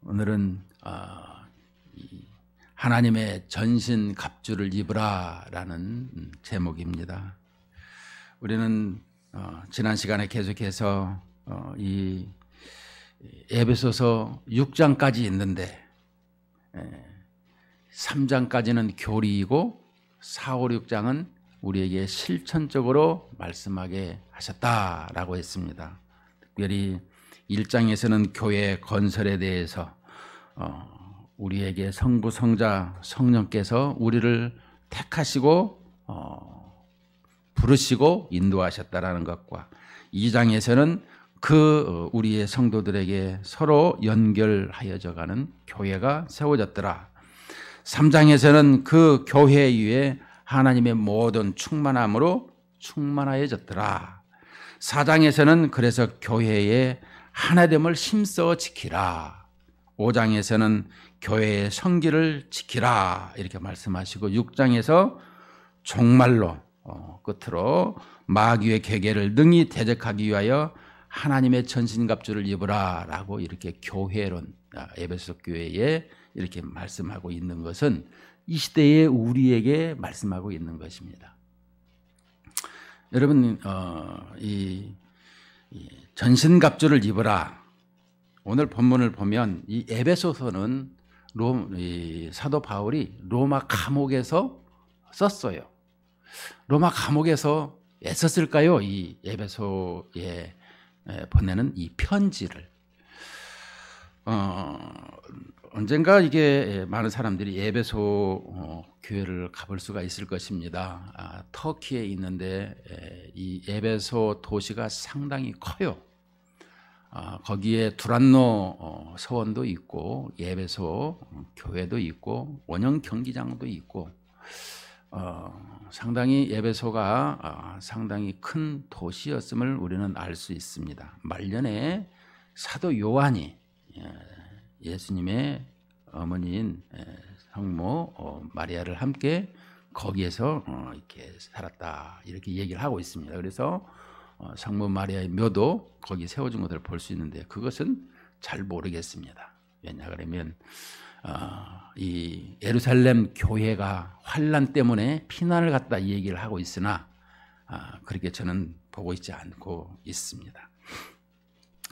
오늘은 하나님의 전신갑주를 입으라라는 제목입니다. 우리는 지난 시간에 계속해서 이 에베소서 6장까지 있는데 3장까지는 교리이고 4, 5, 6장은 우리에게 실천적으로 말씀하게 하셨다라고 했습니다. 특별히 1장에서는 교회 건설에 대해서 우리에게 성부, 성자, 성령께서 우리를 택하시고 부르시고 인도하셨다라는 것과 2장에서는 우리의 성도들에게 서로 연결하여져 가는 교회가 세워졌더라. 3장에서는 그 교회 위에 하나님의 모든 충만함으로 충만하여졌더라. 4장에서는 그래서 교회의 하나됨을 힘써 지키라. 5장에서는 교회의 성기를 지키라 이렇게 말씀하시고 6장에서 종말로 끝으로 마귀의 계계를 능히 대적하기 위하여 하나님의 전신갑주를 입으라 라고 이렇게 교회론 에베소 교회에 이렇게 말씀하고 있는 것은 이 시대에 우리에게 말씀하고 있는 것입니다. 여러분 이 전신갑주를 입으라. 오늘 본문을 보면 이 에베소서는 사도 바울이 로마 감옥에서 썼어요. 로마 감옥에서 애썼을까요? 이 에베소에 보내는 이 편지를. 언젠가 이게 많은 사람들이 에베소 교회를 가볼 수가 있을 것입니다. 터키에 있는데 이 에베소 도시가 상당히 커요. 거기에 두란노 서원도 있고 에베소 교회도 있고 원형 경기장도 있고 상당히 에베소가 상당히 큰 도시였음을 우리는 알 수 있습니다. 말년에 사도 요한이 예수님의 어머니인 성모 마리아를 함께 거기에서 이렇게 살았다 이렇게 얘기를 하고 있습니다. 그래서 성모 마리아의 묘도 거기 세워준 것을 볼 수 있는데 그것은 잘 모르겠습니다. 왜냐 그러면 이 예루살렘 교회가 환난 때문에 피난을 갔다 이 얘기를 하고 있으나 그렇게 저는 보고 있지 않고 있습니다.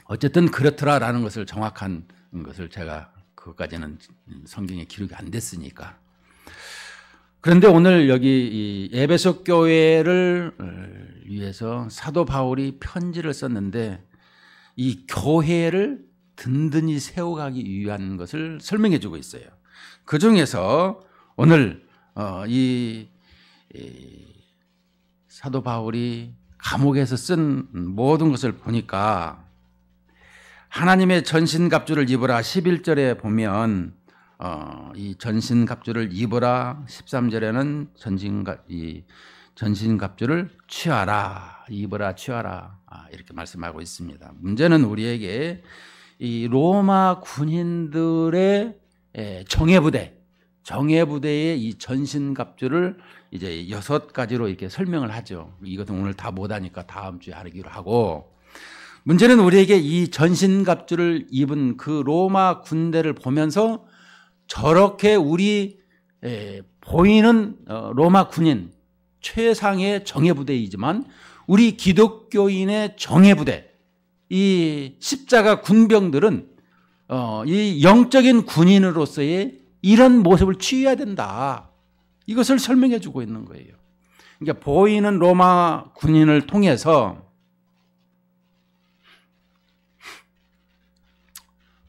어쨌든 그렇더라라는 것을 정확한 것을 제가 그것까지는 성경에 기록이 안 됐으니까. 그런데 오늘 여기 이 에베소 교회를 위해서 사도 바울이 편지를 썼는데 이 교회를 든든히 세워가기 위한 것을 설명해 주고 있어요. 그 중에서 오늘 이 사도 바울이 감옥에서 쓴 모든 것을 보니까 하나님의 전신갑주를 입으라 11절에 보면 이 전신갑주를 입으라 13절에는 전신갑주를 취하라 입으라 취하라 이렇게 말씀하고 있습니다. 문제는 우리에게 이 로마 군인들의 정예부대의 이 전신갑주를 이제 6가지로 이렇게 설명을 하죠. 이것은 오늘 다 못하니까 다음 주에 하기로 하고, 문제는 우리에게 이 전신갑주를 입은 그 로마 군대를 보면서 저렇게 우리 보이는 로마 군인 최상의 정예부대이지만 우리 기독교인의 정예부대 이 십자가 군병들은 이 영적인 군인으로서의 이런 모습을 취해야 된다. 이것을 설명해 주고 있는 거예요. 그러니까 보이는 로마 군인을 통해서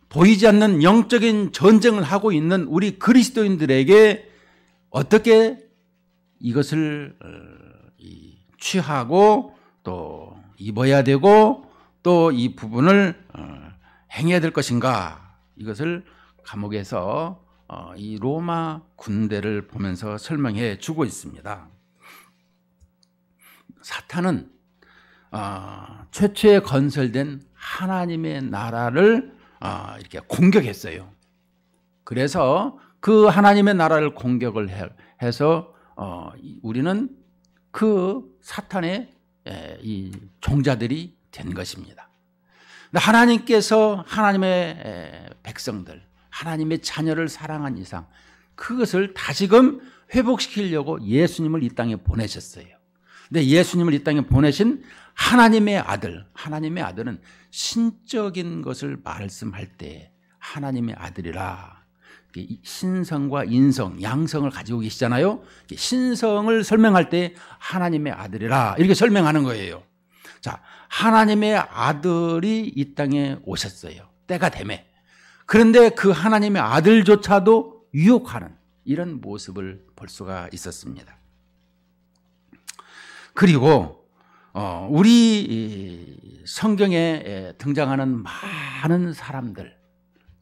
보이지 않는 영적인 전쟁을 하고 있는 우리 그리스도인들에게 어떻게 이것을 취하고 또 입어야 되고 또 이 부분을 행해야 될 것인가, 이것을 감옥에서 이 로마 군대를 보면서 설명해 주고 있습니다. 사탄은 최초에 건설된 하나님의 나라를 이렇게 공격했어요. 그래서 그 하나님의 나라를 공격을 해서 우리는 그 사탄의 이 종자들이 된 것입니다. 하나님께서 하나님의 백성들, 하나님의 자녀를 사랑한 이상 그것을 다시금 회복시키려고 예수님을 이 땅에 보내셨어요. 근데 예수님을 이 땅에 보내신 하나님의 아들, 하나님의 아들은 신적인 것을 말씀할 때 하나님의 아들이라, 신성과 인성, 양성을 가지고 계시잖아요. 신성을 설명할 때 하나님의 아들이라 이렇게 설명하는 거예요. 자, 하나님의 아들이 이 땅에 오셨어요. 때가 되매. 그런데 그 하나님의 아들조차도 유혹하는 이런 모습을 볼 수가 있었습니다. 그리고 우리 성경에 등장하는 많은 사람들,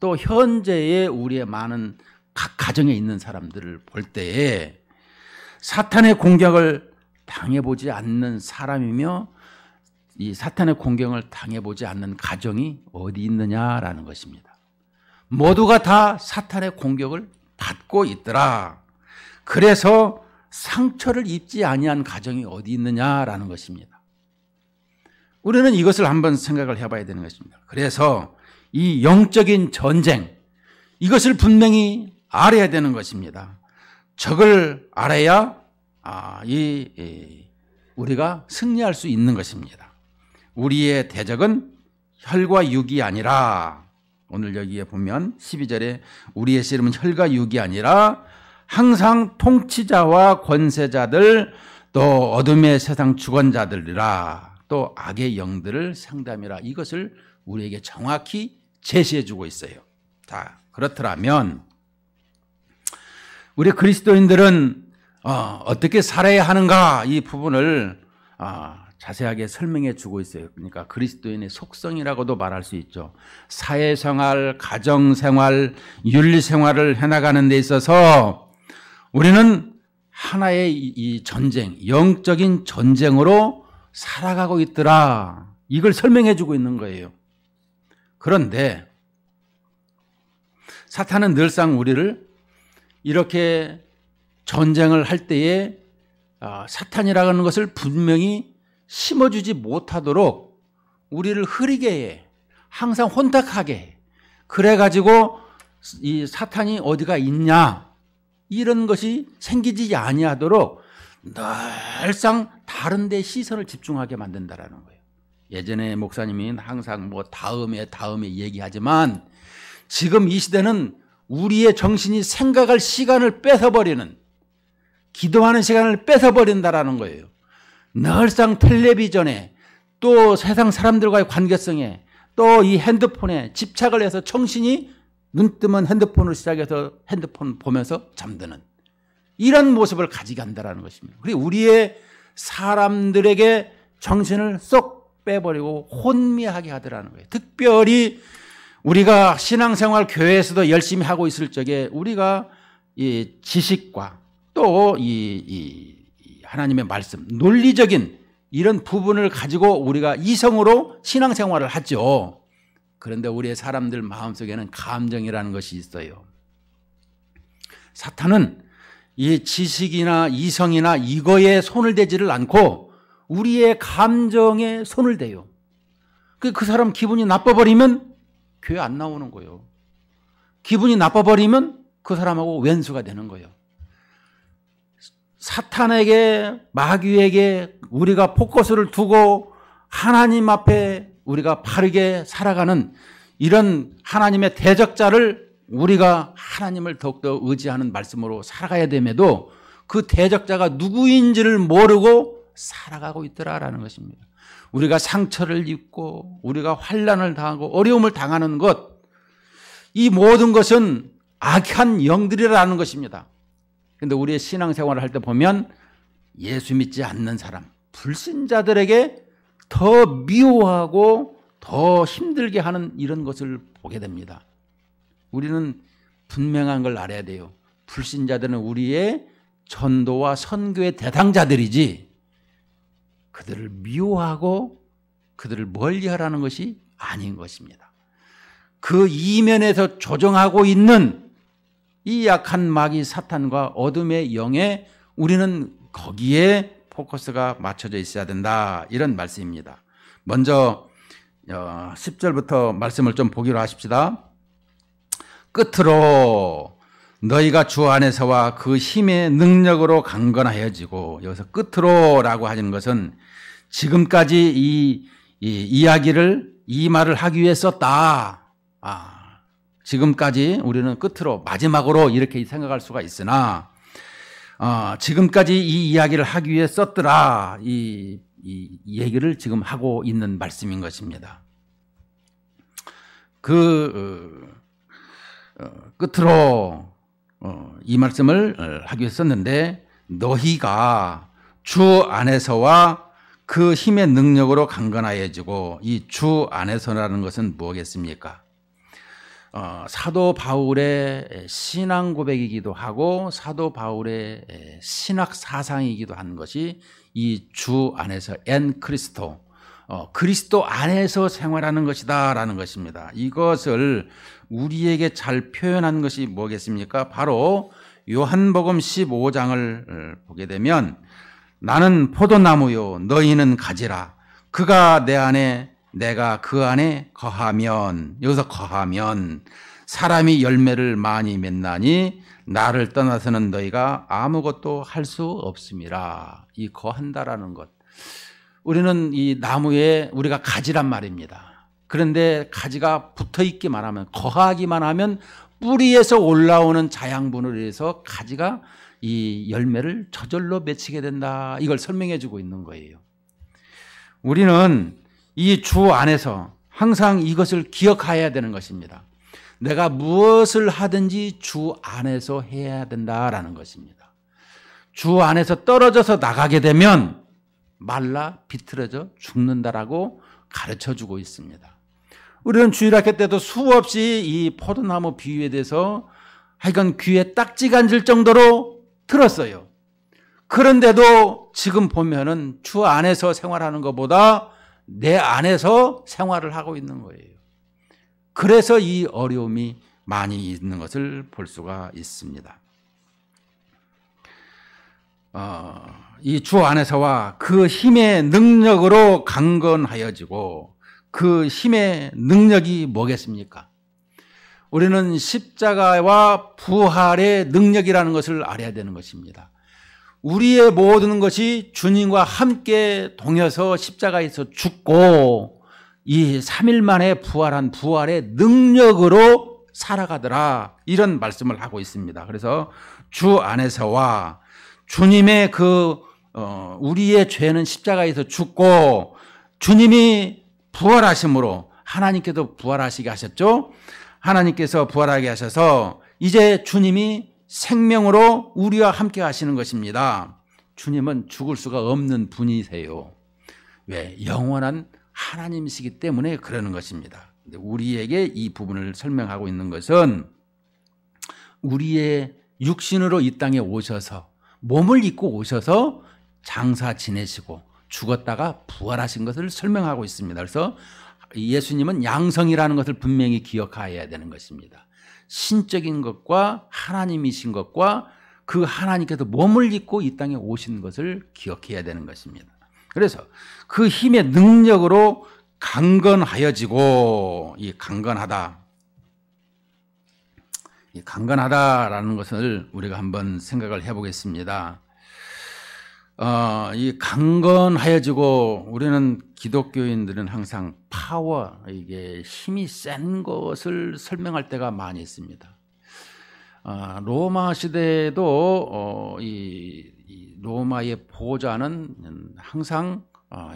또 현재의 우리의 많은 각 가정에 있는 사람들을 볼 때에 사탄의 공격을 당해보지 않는 사람이며 이 사탄의 공격을 당해보지 않는 가정이 어디 있느냐라는 것입니다. 모두가 다 사탄의 공격을 받고 있더라. 그래서 상처를 입지 아니한 가정이 어디 있느냐라는 것입니다. 우리는 이것을 한번 생각을 해봐야 되는 것입니다. 그래서 이 영적인 전쟁, 이것을 분명히 알아야 되는 것입니다. 적을 알아야 우리가 승리할 수 있는 것입니다. 우리의 대적은 혈과 육이 아니라, 오늘 여기에 보면 12절에 우리의 씨름은 혈과 육이 아니라 항상 통치자와 권세자들, 또 어둠의 세상 주권자들이라, 또 악의 영들을 상담이라. 이것을 우리에게 정확히 제시해 주고 있어요. 자, 그렇더라면 우리 그리스도인들은 어떻게 살아야 하는가, 이 부분을 자세하게 설명해 주고 있어요. 그러니까 그리스도인의 속성이라고도 말할 수 있죠. 사회생활, 가정생활, 윤리생활을 해나가는 데 있어서 우리는 하나의 이 전쟁, 영적인 전쟁으로 살아가고 있더라. 이걸 설명해 주고 있는 거예요. 그런데 사탄은 늘상 우리를 이렇게 전쟁을 할 때에 사탄이라는 것을 분명히 심어주지 못하도록 우리를 흐리게 해, 항상 혼탁하게 해. 그래가지고 이 사탄이 어디가 있냐, 이런 것이 생기지 아니하도록 늘상 다른 데 시선을 집중하게 만든다라는 거예요. 예전에 목사님이 항상 다음에 얘기하지만 지금 이 시대는 우리의 정신이 생각할 시간을 뺏어버리는, 기도하는 시간을 뺏어버린다라는 거예요. 늘상 텔레비전에, 또 세상 사람들과의 관계성에, 또 이 핸드폰에 집착을 해서 정신이 눈 뜨면 핸드폰으로 시작해서 핸드폰 보면서 잠드는 이런 모습을 가지게 한다는 것입니다. 그리고 우리의 사람들에게 정신을 쏙 빼버리고 혼미하게 하더라는 거예요. 특별히 우리가 신앙생활 교회에서도 열심히 하고 있을 적에 우리가 이 지식과 또 이 하나님의 말씀, 논리적인 이런 부분을 가지고 우리가 이성으로 신앙생활을 하죠. 그런데 우리의 사람들 마음속에는 감정이라는 것이 있어요. 사탄은 이 지식이나 이성이나 이거에 손을 대지를 않고 우리의 감정에 손을 대요. 그 사람 기분이 나빠버리면 교회 안 나오는 거예요. 기분이 나빠버리면 그 사람하고 왼수가 되는 거예요. 사탄에게, 마귀에게 우리가 포커스를 두고 하나님 앞에 우리가 바르게 살아가는 이런 하나님의 대적자를 우리가 하나님을 더욱더 의지하는 말씀으로 살아가야 됨에도 그 대적자가 누구인지를 모르고 살아가고 있더라라는 것입니다. 우리가 상처를 입고 우리가 환난을 당하고 어려움을 당하는 것, 이 모든 것은 악한 영들이라는 것입니다. 그런데 우리의 신앙생활을 할 때 보면 예수 믿지 않는 사람, 불신자들에게 더 미워하고 더 힘들게 하는 이런 것을 보게 됩니다. 우리는 분명한 걸 알아야 돼요. 불신자들은 우리의 전도와 선교의 대상자들이지 그들을 미워하고 그들을 멀리하라는 것이 아닌 것입니다. 그 이면에서 조정하고 있는 이 약한 마귀 사탄과 어둠의 영에 우리는 거기에 포커스가 맞춰져 있어야 된다, 이런 말씀입니다. 먼저 10절부터 말씀을 좀 보기로 하십시다. 끝으로 너희가 주 안에서와 그 힘의 능력으로 강건하여지고, 여기서 끝으로라고 하는 것은 지금까지 이 이야기를, 이 말을 하기 위해 썼다. 지금까지 우리는 끝으로, 마지막으로 이렇게 생각할 수가 있으나, 지금까지 이 이야기를 하기 위해 썼더라. 이 얘기를 지금 하고 있는 말씀인 것입니다. 끝으로 이 말씀을 하기 위해 썼는데, 너희가 주 안에서와 그 힘의 능력으로 강건하여지고, 이 주 안에서라는 것은 무엇겠습니까? 사도 바울의 신앙 고백이기도 하고 사도 바울의 신학 사상이기도 한 것이 이 주 안에서 엔 크리스토, 그리스도 안에서 생활하는 것이다 라는 것입니다. 이것을 우리에게 잘 표현한 것이 뭐겠습니까? 바로 요한복음 15장을 보게 되면, 나는 포도나무요 너희는 가지라, 그가 내 안에 내가 그 안에 거하면, 여기서 거하면 사람이 열매를 많이 맺나니 나를 떠나서는 너희가 아무것도 할 수 없음이라. 이 거한다라는 것, 우리는 이 나무에 우리가 가지란 말입니다. 그런데 가지가 붙어있기만 하면, 거하기만 하면 뿌리에서 올라오는 자양분을 위해서 가지가 이 열매를 저절로 맺히게 된다. 이걸 설명해 주고 있는 거예요. 우리는 이 주 안에서 항상 이것을 기억해야 되는 것입니다. 내가 무엇을 하든지 주 안에서 해야 된다라는 것입니다. 주 안에서 떨어져서 나가게 되면 말라 비틀어져 죽는다라고 가르쳐주고 있습니다. 우리는 주일학교 때도 수없이 이 포도나무 비유에 대해서 하여간 귀에 딱지가 앉을 정도로 들었어요. 그런데도 지금 보면은 주 안에서 생활하는 것보다 내 안에서 생활을 하고 있는 거예요. 그래서 이 어려움이 많이 있는 것을 볼 수가 있습니다. 이 주 안에서와 그 힘의 능력으로 강건하여지고, 그 힘의 능력이 뭐겠습니까? 우리는 십자가와 부활의 능력이라는 것을 알아야 되는 것입니다. 우리의 모든 것이 주님과 함께 동여서 십자가에서 죽고 이 3일 만에 부활한 부활의 능력으로 살아가더라, 이런 말씀을 하고 있습니다. 그래서 주 안에서와 주님의 우리의 죄는 십자가에서 죽고 주님이 부활하심으로, 하나님께서 부활하시게 하셨죠. 하나님께서 부활하게 하셔서 이제 주님이 생명으로 우리와 함께 하시는 것입니다. 주님은 죽을 수가 없는 분이세요. 왜? 영원한 하나님이시기 때문에 그러는 것입니다. 우리에게 이 부분을 설명하고 있는 것은, 우리의 육신으로 이 땅에 오셔서 몸을 입고 오셔서 장사 지내시고 죽었다가 부활하신 것을 설명하고 있습니다. 그래서 예수님은 양성이라는 것을 분명히 기억해야 되는 것입니다. 신적인 것과 하나님이신 것과 그 하나님께서 몸을 입고 이 땅에 오신 것을 기억해야 되는 것입니다. 그래서 그 힘의 능력으로 강건하여지고, 이 강건하다라는 것을 우리가 한번 생각을 해보겠습니다. 이 강건하여지고, 우리는 기독교인들은 항상 파워, 이게 힘이 센 것을 설명할 때가 많이 있습니다. 로마 시대에도 이 로마의 보좌는 항상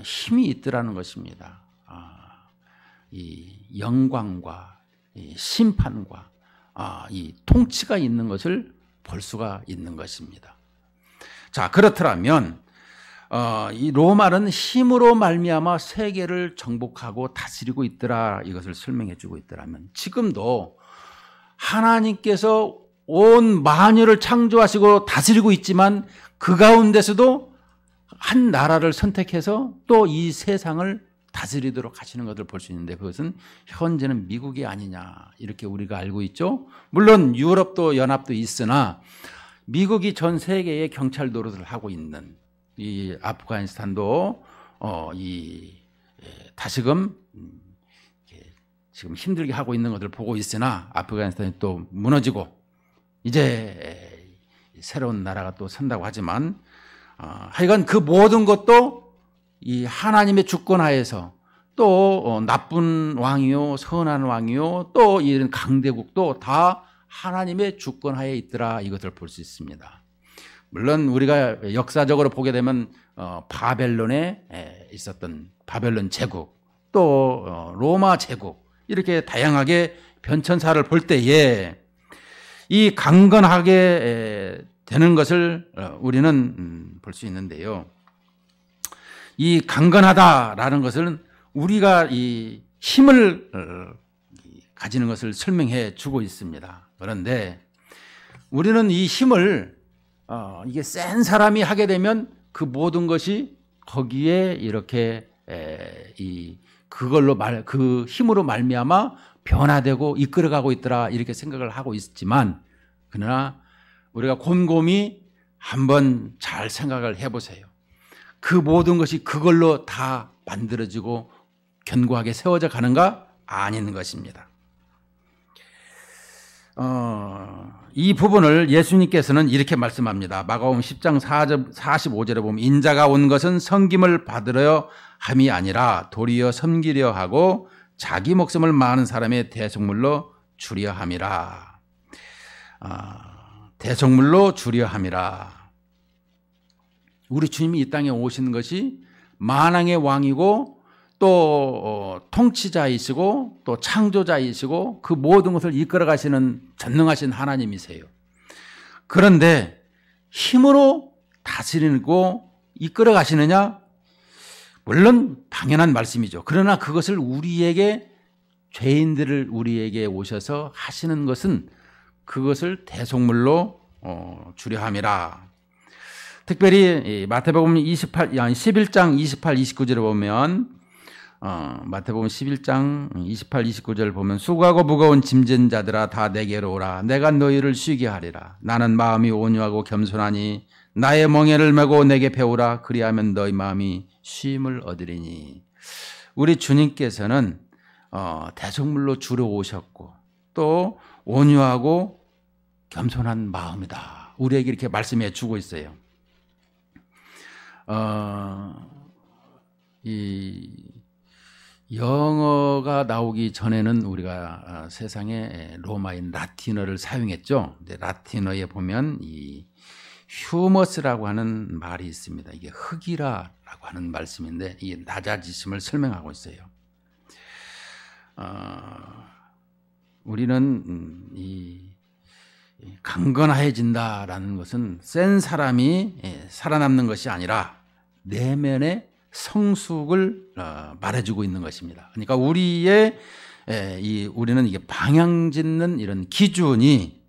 힘이 있더라는 것입니다. 이 영광과 이 심판과 이 통치가 있는 것을 볼 수가 있는 것입니다. 자, 그렇더라면 이 로마는 힘으로 말미암아 세계를 정복하고 다스리고 있더라, 이것을 설명해 주고 있더라면, 지금도 하나님께서 온 만유를 창조하시고 다스리고 있지만 그 가운데서도 한 나라를 선택해서 또 이 세상을 다스리도록 하시는 것을 볼 수 있는데, 그것은 현재는 미국이 아니냐, 이렇게 우리가 알고 있죠. 물론 유럽도 연합도 있으나 미국이 전 세계의 경찰 노릇을 하고 있는, 이 아프가니스탄도 다시금 지금 힘들게 하고 있는 것을 보고 있으나 아프가니스탄이 또 무너지고 이제 새로운 나라가 또 선다고 하지만 하여간 그 모든 것도 이 하나님의 주권하에서 또 나쁜 왕이요 선한 왕이요 또 이런 강대국도 다 하나님의 주권하에 있더라 이것을 볼 수 있습니다. 물론 우리가 역사적으로 보게 되면 바벨론에 있었던 바벨론 제국 또 로마 제국 이렇게 다양하게 변천사를 볼 때에 이 강건하게 되는 것을 우리는 볼 수 있는데요. 이 강건하다라는 것은 우리가 이 힘을 가지는 것을 설명해 주고 있습니다. 그런데 우리는 이 힘을 이게 센 사람이 하게 되면 그 모든 것이 거기에 이렇게 그 힘으로 말미암아 변화되고 이끌어가고 있더라 이렇게 생각을 하고 있지만 그러나 우리가 곰곰이 한번 잘 생각을 해보세요. 그 모든 것이 그걸로 다 만들어지고 견고하게 세워져 가는가? 아닌 것입니다. 이 부분을 예수님께서는 이렇게 말씀합니다. 마가복음 10장 45절에 보면 인자가 온 것은 섬김을 받으려 함이 아니라 도리어 섬기려 하고 자기 목숨을 많은 사람의 대속물로 주려 함이라. 대속물로 주려 함이라. 우리 주님이 이 땅에 오신 것이 만왕의 왕이고 또 통치자이시고 또 창조자이시고 그 모든 것을 이끌어 가시는 전능하신 하나님이세요. 그런데 힘으로 다스리고 이끌어 가시느냐? 물론 당연한 말씀이죠. 그러나 그것을 우리에게 죄인들을 우리에게 오셔서 하시는 것은 그것을 대속물로 주려 함이라. 특별히 마태복음 11장 28, 29절을 보면 마태복음 11장 28, 29절을 보면 수고하고 무거운 짐진 자들아 다 내게로 오라. 내가 너희를 쉬게 하리라. 나는 마음이 온유하고 겸손하니 나의 멍에를 메고 내게 배우라. 그리하면 너희 마음이 쉼을 얻으리니. 우리 주님께서는 대속물로 주러 오셨고 또 온유하고 겸손한 마음이다. 우리에게 이렇게 말씀해 주고 있어요. 이 영어가 나오기 전에는 우리가 세상에 로마인 라틴어를 사용했죠. 근데 라틴어에 보면 이 휴머스라고 하는 말이 있습니다. 이게 흙이라고 하는 말씀인데 이 낮아지심을 설명하고 있어요. 우리는 이 강건해진다라는 것은 센 사람이 살아남는 것이 아니라 내면의 성숙을 말해주고 있는 것입니다. 그러니까 우리는 이게 방향짓는 이런 기준이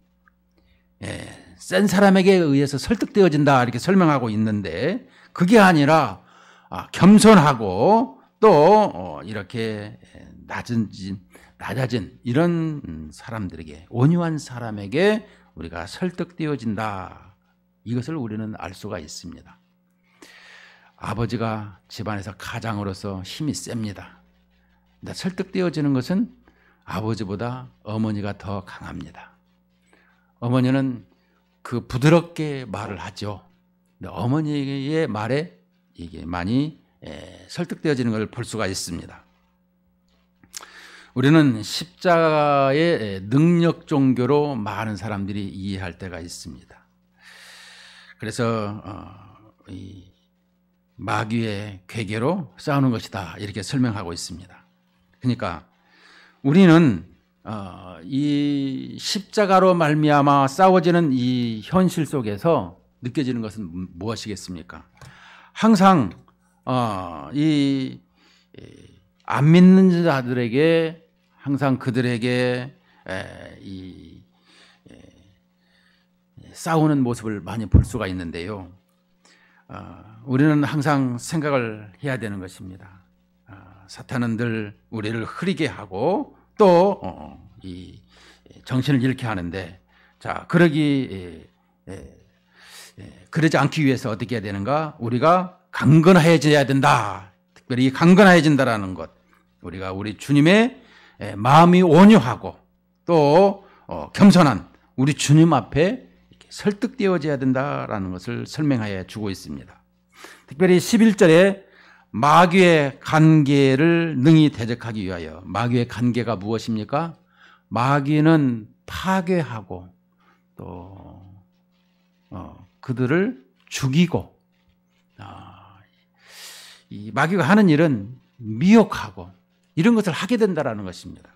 센 사람에게 의해서 설득되어진다 이렇게 설명하고 있는데 그게 아니라 겸손하고 또 이렇게 낮아진 이런 사람들에게 온유한 사람에게 우리가 설득되어진다. 이것을 우리는 알 수가 있습니다. 아버지가 집안에서 가장으로서 힘이 셉니다. 근데 설득되어지는 것은 아버지보다 어머니가 더 강합니다. 어머니는 그 부드럽게 말을 하죠. 근데 어머니의 말에 이게 많이 설득되어지는 걸 볼 수가 있습니다. 우리는 십자가의 능력 종교로 많은 사람들이 이해할 때가 있습니다. 그래서 이 마귀의 괴계로 싸우는 것이다 이렇게 설명하고 있습니다. 그러니까 우리는 이 십자가로 말미암아 싸워지는 이 현실 속에서 느껴지는 것은 무엇이겠습니까? 항상 이 안 믿는 자들에게 항상 그들에게 싸우는 모습을 많이 볼 수가 있는데요. 우리는 항상 생각을 해야 되는 것입니다. 사탄은 늘 우리를 흐리게 하고 또 이 정신을 잃게 하는데 자 그러지 않기 위해서 어떻게 해야 되는가? 우리가 강건해져야 된다. 특별히 강건해진다라는 것. 우리가 우리 주님의 마음이 온유하고 또 겸손한 우리 주님 앞에 이렇게 설득되어져야 된다라는 것을 설명하여 주고 있습니다. 특별히 11절에 마귀의 간계를 능히 대적하기 위하여. 마귀의 간계가 무엇입니까? 마귀는 파괴하고 또 그들을 죽이고, 이 마귀가 하는 일은 미혹하고 이런 것을 하게 된다는 것입니다.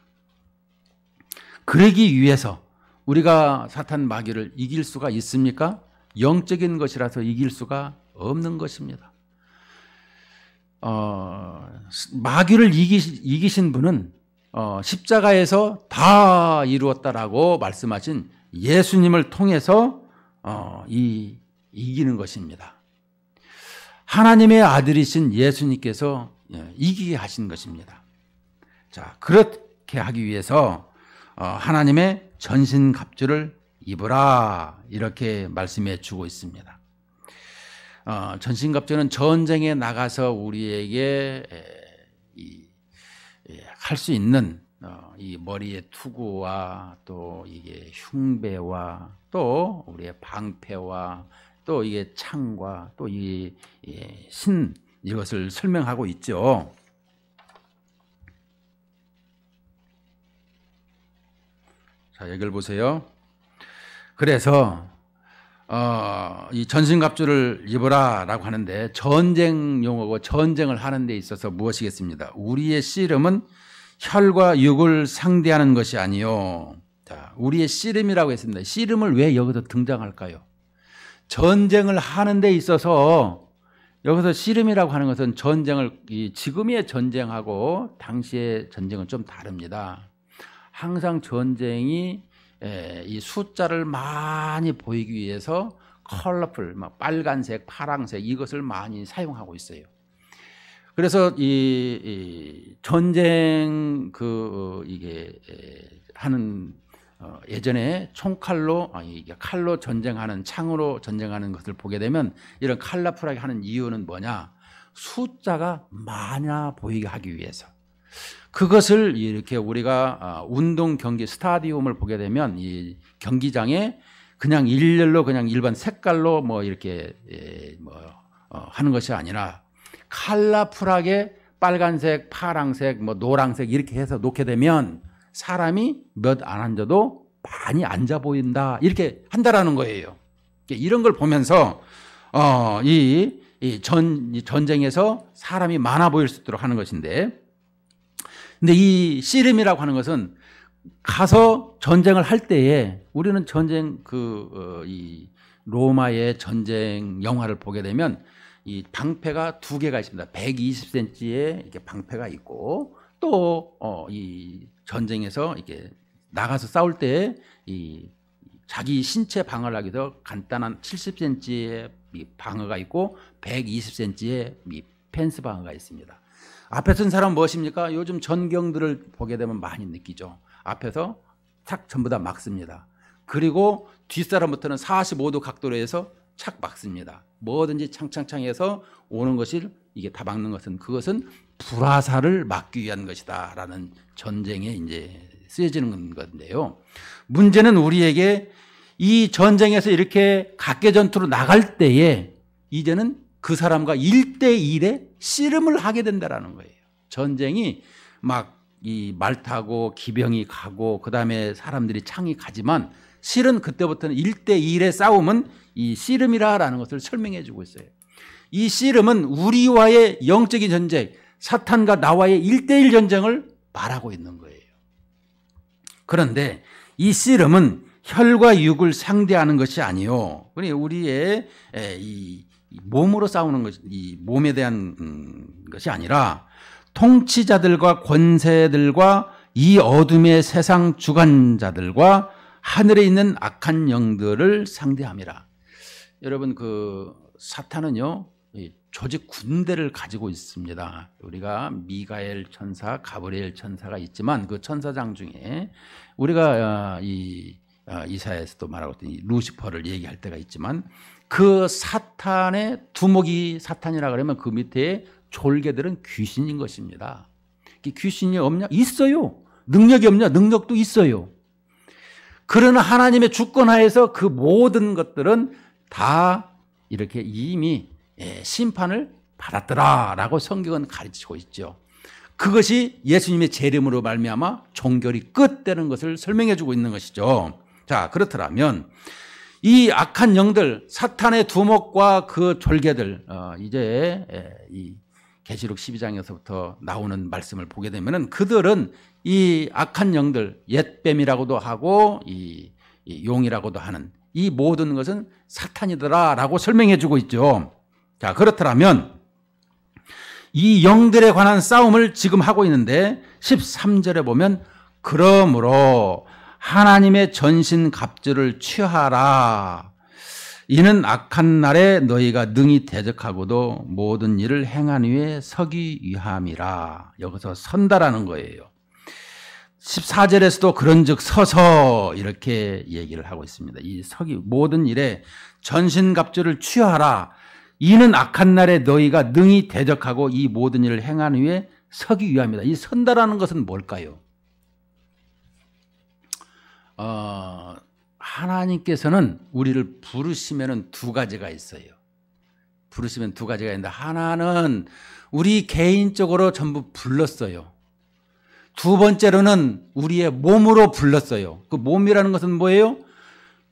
그러기 위해서 우리가 사탄 마귀를 이길 수가 있습니까? 영적인 것이라서 이길 수가 없는 것입니다. 마귀를 이기신 분은 십자가에서 다 이루었다라고 말씀하신 예수님을 통해서 이기는 것입니다. 하나님의 아들이신 예수님께서 이기게 하신 것입니다. 자, 그렇게 하기 위해서 하나님의 전신갑주를 입으라 이렇게 말씀해 주고 있습니다. 전신갑주는 전쟁에 나가서 우리에게 할 수 있는 이 머리의 투구와 또 이게 흉배와 또 우리의 방패와 또 이게 창과 또 이 신 이것을 설명하고 있죠. 자, 여기를 보세요. 그래서 이 전신갑주를 입으라라고 하는데 전쟁 용어고 전쟁을 하는 데 있어서 무엇이겠습니다? 우리의 씨름은 혈과 육을 상대하는 것이 아니요. 자, 우리의 씨름이라고 했습니다. 씨름을 왜 여기서 등장할까요? 전쟁을 하는 데 있어서 여기서 씨름이라고 하는 것은 전쟁을 지금의 전쟁하고 당시의 전쟁은 좀 다릅니다. 항상 전쟁이 이 숫자를 많이 보이기 위해서 컬러풀, 빨간색, 파란색 이것을 많이 사용하고 있어요. 그래서 이 전쟁 이게 하는 예전에 총칼로 이게 칼로 전쟁하는 창으로 전쟁하는 것을 보게 되면 이런 컬러풀하게 하는 이유는 뭐냐? 숫자가 많아 보이게 하기 위해서. 그것을 이렇게 우리가 운동 경기 스타디움을 보게 되면 이 경기장에 그냥 일렬로 그냥 일반 색깔로 뭐 이렇게 하는 것이 아니라 컬러풀하게 빨간색, 파란색, 뭐 노란색 이렇게 해서 놓게 되면 사람이 몇 안 앉아도 많이 앉아 보인다 이렇게 한다라는 거예요. 이런 걸 보면서 이 전쟁에서 사람이 많아 보일 수 있도록 하는 것인데, 근데 이 씨름이라고 하는 것은 가서 전쟁을 할 때에 우리는 전쟁 이 로마의 전쟁 영화를 보게 되면 이 방패가 두 개가 있습니다. 120cm의 이렇게 방패가 있고 또 이 전쟁에서 이렇게 나가서 싸울 때 이 자기 신체 방어를 하기 위해서 간단한 70cm의 방어가 있고 120cm의 펜스 방어가 있습니다. 앞에 선 사람은 무엇입니까? 요즘 전경들을 보게 되면 많이 느끼죠. 앞에서 탁 전부 다 막습니다. 그리고 뒷사람부터는 45도 각도로 해서 착 막습니다. 뭐든지 창창창 해서 오는 것을 이게 다 막는 것은 그것은 불화살을 막기 위한 것이다 라는 전쟁에 이제 쓰여지는 건데요. 문제는 우리에게 이 전쟁에서 이렇게 각계 전투로 나갈 때에 이제는 그 사람과 1대1의 씨름을 하게 된다는 거예요. 전쟁이 막 이 말 타고 기병이 가고 그다음에 사람들이 창이 가지만 실은 그때부터는 1대1의 싸움은 이 씨름이라는 것을 설명해 주고 있어요. 이 씨름은 우리와의 영적인 전쟁, 사탄과 나와의 1대1 전쟁을 말하고 있는 거예요. 그런데 이 씨름은 혈과 육을 상대하는 것이 아니요. 우리의 이 몸으로 싸우는 것, 이 몸에 대한 것이 아니라 통치자들과 권세들과 이 어둠의 세상 주관자들과 하늘에 있는 악한 영들을 상대함이라. 여러분 사탄은요 조직 군대를 가지고 있습니다. 우리가 미가엘 천사, 가브리엘 천사가 있지만 그 천사장 중에 우리가 이사야에서도 말하고 있던 이 루시퍼를 얘기할 때가 있지만 그 사탄의 두목이 사탄이라 그러면 그 밑에 졸개들은 귀신인 것입니다. 귀신이 없냐? 있어요. 능력이 없냐? 능력도 있어요. 그러나 하나님의 주권하에서 그 모든 것들은 다 이렇게 이미 심판을 받았더라라고 성경은 가르치고 있죠. 그것이 예수님의 재림으로 말미암아 종결이 끝되는 것을 설명해 주고 있는 것이죠. 자, 그렇더라면 이 악한 영들, 사탄의 두목과 그 졸개들, 이제 이 계시록 12장에서부터 나오는 말씀을 보게 되면은 그들은 이 악한 영들, 옛뱀이라고도 하고 이 용이라고도 하는 이 모든 것은 사탄이더라라고 설명해 주고 있죠. 자, 그렇더라면 이 영들에 관한 싸움을 지금 하고 있는데 13절에 보면 그러므로 하나님의 전신갑주를 취하라. 이는 악한 날에 너희가 능히 대적하고도 모든 일을 행한 후에 서기 위함이라. 여기서 선다라는 거예요. 14절에서도 그런즉 서서 이렇게 얘기를 하고 있습니다. 이 서기 모든 일에 전신갑주를 취하라. 이는 악한 날에 너희가 능히 대적하고 이 모든 일을 행한 후에 서기 위함이다. 이 선다라는 것은 뭘까요? 하나님께서는 우리를 부르시면 두 가지가 있어요. 부르시면 두 가지가 있는데 하나는 우리 개인적으로 전부 불렀어요. 두 번째로는 우리의 몸으로 불렀어요. 그 몸이라는 것은 뭐예요?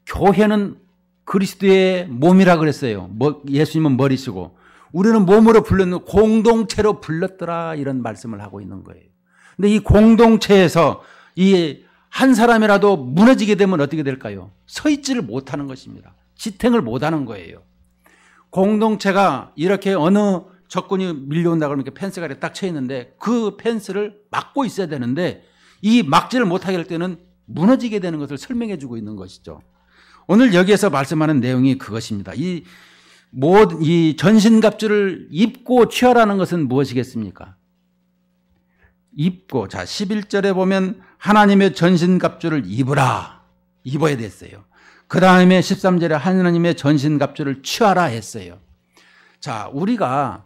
교회는 그리스도의 몸이라 그랬어요. 예수님은 머리시고 우리는 몸으로 불렀는 공동체로 불렀더라 이런 말씀을 하고 있는 거예요. 근데 이 공동체에서 이 한 사람이라도 무너지게 되면 어떻게 될까요? 서 있지를 못하는 것입니다. 지탱을 못하는 거예요. 공동체가 이렇게 어느 적군이 밀려온다 그러면 펜스가 딱 쳐 있는데 그 펜스를 막고 있어야 되는데 이 막지를 못하게 할 때는 무너지게 되는 것을 설명해 주고 있는 것이죠. 오늘 여기에서 말씀하는 내용이 그것입니다. 이 전신갑주를 입고 취하라는 것은 무엇이겠습니까? 입고, 자, 11절에 보면 하나님의 전신갑주를 입어야 됐어요. 그 다음에 13절에 하나님의 전신갑주를 취하라 했어요. 자, 우리가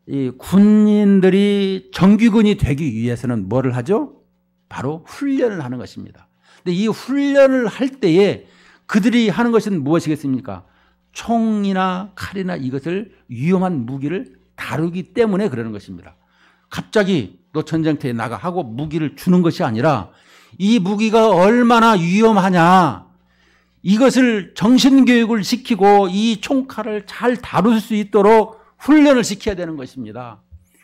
이 군인들이 정규군이 되기 위해서는 뭐를 하죠? 바로 훈련을 하는 것입니다. 근데 이 훈련을 할 때에 그들이 하는 것은 무엇이겠습니까? 총이나 칼이나 이것을 위험한 무기를 다루기 때문에 그러는 것입니다. 갑자기 너 전쟁터에 나가 하고 무기를 주는 것이 아니라 이 무기가 얼마나 위험하냐 이것을 정신교육을 시키고 이 총칼을 잘 다룰 수 있도록 훈련을 시켜야 되는 것입니다.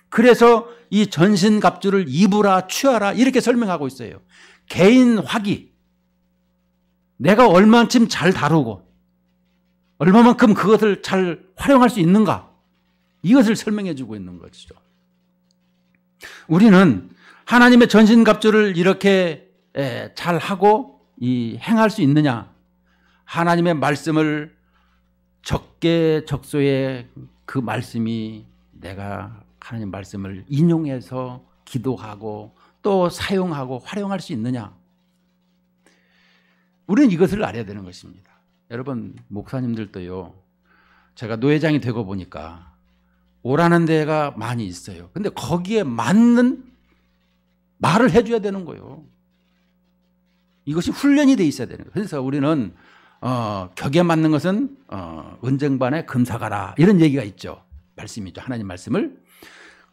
그래서 이 전신갑주를 입으라 취하라 이렇게 설명하고 있어요. 개인 화기 내가 얼마만큼 잘 다루고 얼마만큼 그것을 잘 활용할 수 있는가 이것을 설명해 주고 있는 것이죠. 우리는 하나님의 전신갑주를 이렇게 잘하고 행할 수 있느냐 하나님의 말씀을 적게적소에 그 말씀이 내가 하나님 말씀을 인용해서 기도하고 또 사용하고 활용할 수 있느냐 우리는 이것을 알아야 되는 것입니다. 여러분 목사님들도요 제가 노회장이 되고 보니까 오라는 데가 많이 있어요. 근데 거기에 맞는 말을 해줘야 되는 거예요. 이것이 훈련이 돼 있어야 되는 거예요. 그래서 우리는 격에 맞는 것은 은쟁반에 금사가라 이런 얘기가 있죠. 말씀이죠. 하나님 말씀을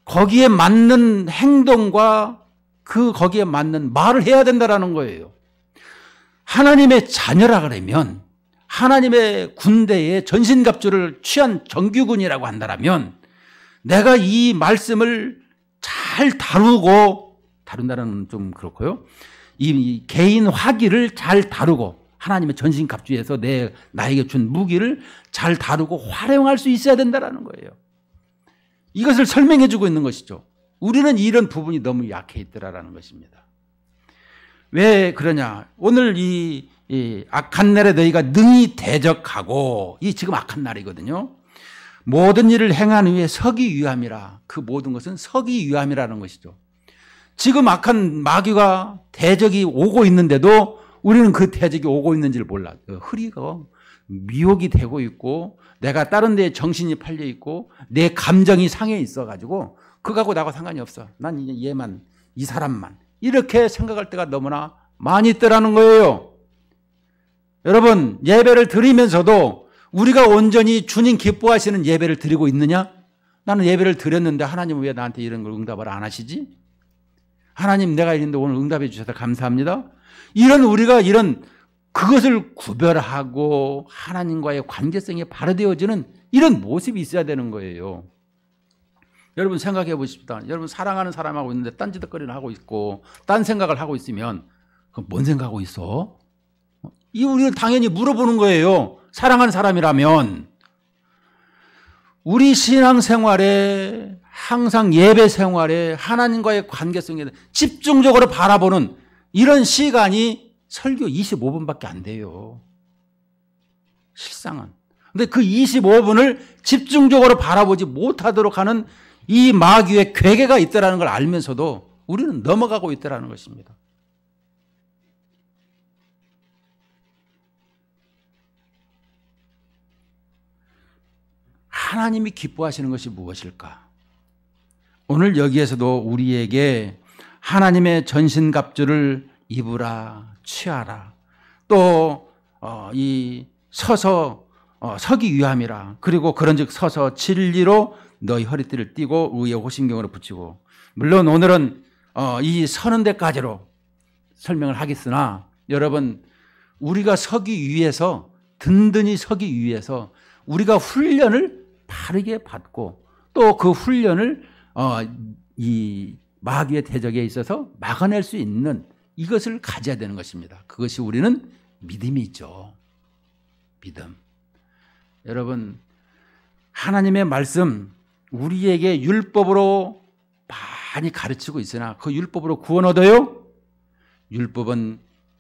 거기에 맞는 행동과 거기에 맞는 말을 해야 된다라는 거예요. 하나님의 자녀라 그러면 하나님의 군대에 전신갑주를 취한 정규군이라고 한다면 내가 이 말씀을 잘 다룬다는 좀 그렇고요. 이 개인 화기를 잘 다루고 하나님의 전신갑주에서 나에게 준 무기를 잘 다루고 활용할 수 있어야 된다는 거예요. 이것을 설명해 주고 있는 것이죠. 우리는 이런 부분이 너무 약해 있더라라는 것입니다. 왜 그러냐? 오늘 이 악한 날에 너희가 능히 대적하고 이 지금 악한 날이거든요. 모든 일을 행한 후에 서기 위함이라. 그 모든 것은 서기 위함이라는 것이죠. 지금 악한 마귀가 대적이 오고 있는데도 우리는 그 대적이 오고 있는지를 몰라. 흐리가 미혹이 되고 있고 내가 다른 데에 정신이 팔려 있고 내 감정이 상해 있어가지고 그거하고 나하고 상관이 없어. 난 얘만 이 사람만 이렇게 생각할 때가 너무나 많이 있더라는 거예요. 여러분, 예배를 드리면서도 우리가 온전히 주님 기뻐하시는 예배를 드리고 있느냐? 나는 예배를 드렸는데 하나님은 왜 나한테 이런 걸 응답을 안 하시지? 하나님, 내가 이랬는데 오늘 응답해 주셔서 감사합니다. 우리가 그것을 구별하고 하나님과의 관계성이 바로 되어지는 이런 모습이 있어야 되는 거예요. 여러분 생각해 보십시다. 여러분 사랑하는 사람하고 있는데 딴짓거리를 하고 있고 딴 생각을 하고 있으면 그럼 뭔 생각하고 있어? 우리는 당연히 물어보는 거예요. 사랑하는 사람이라면. 우리 신앙생활에 항상 예배 생활에 하나님과의 관계성에 집중적으로 바라보는 이런 시간이 설교 25분밖에 안 돼요. 실상은. 근데 그 25분을 집중적으로 바라보지 못하도록 하는 이 마귀의 괴계가 있다는 걸 알면서도 우리는 넘어가고 있다는 것입니다. 하나님이 기뻐하시는 것이 무엇일까? 오늘 여기에서도 우리에게 하나님의 전신갑주를 입으라, 취하라. 또 이 서서 서기 위함이라. 그리고 그런즉 서서 진리로 너희 허리띠를 띠고 의의 호심경으로 붙이고. 물론 오늘은 이 서는 데까지로 설명을 하겠으나 여러분 우리가 서기 위해서 든든히 서기 위해서 우리가 훈련을 바르게 받고 또 그 훈련을 이 마귀의 대적에 있어서 막아낼 수 있는 이것을 가져야 되는 것입니다. 그것이 우리는 믿음이죠. 믿음. 여러분 하나님의 말씀 우리에게 율법으로 많이 가르치고 있으나 그 율법으로 구원 얻어요? 율법은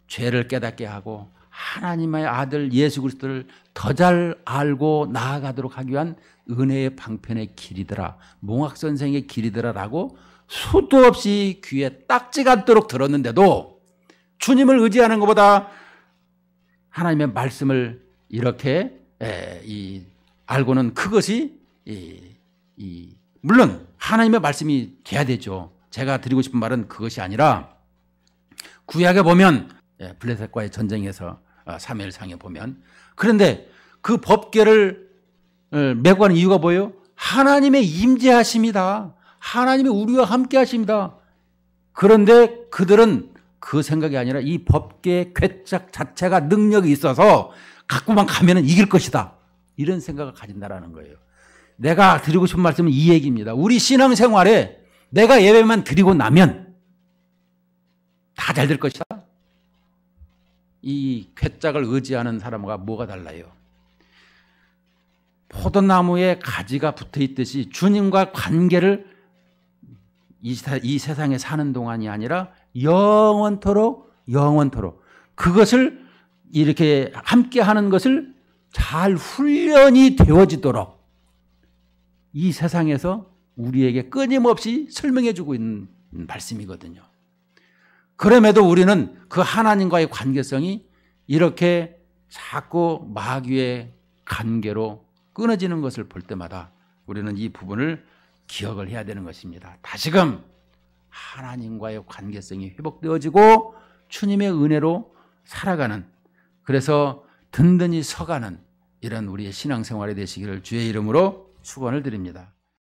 죄를 깨닫게 하고 하나님의 아들 예수 그리스도를 더 잘 알고 나아가도록 하기 위한 은혜의 방편의 길이더라. 몽학 선생의 길이더라라고 수도 없이 귀에 딱지가 않도록 들었는데도 주님을 의지하는 것보다 하나님의 말씀을 이렇게 알고는 그것이 물론 하나님의 말씀이 돼야 되죠. 제가 드리고 싶은 말은 그것이 아니라 구약에 보면 블레셋과의 전쟁에서 사무엘상에 보면 그런데 그 법궤를 메고 가는 이유가 뭐예요? 하나님의 임재하심이다. 하나님의 우리와 함께 하십니다. 그런데 그들은 그 생각이 아니라 이 법궤의 궤짝 자체가 능력이 있어서 갖고만 가면 이길 것이다. 이런 생각을 가진다라는 거예요. 내가 드리고 싶은 말씀은 이 얘기입니다. 우리 신앙생활에 내가 예배만 드리고 나면 다 잘 될 것이다. 이 궤짝을 의지하는 사람과 뭐가 달라요? 포도나무에 가지가 붙어 있듯이 주님과 관계를 이 세상에 사는 동안이 아니라 영원토록 그것을 이렇게 함께 하는 것을 잘 훈련이 되어지도록 이 세상에서 우리에게 끊임없이 설명해 주고 있는 말씀이거든요. 그럼에도 우리는 그 하나님과의 관계성이 이렇게 자꾸 마귀의 관계로 끊어지는 것을 볼 때마다 우리는 이 부분을 기억을 해야 되는 것입니다. 다시금 하나님과의 관계성이 회복되어지고 주님의 은혜로 살아가는 그래서 든든히 서가는 이런 우리의 신앙생활이 되시기를 주의 이름으로 축원을 드립니다.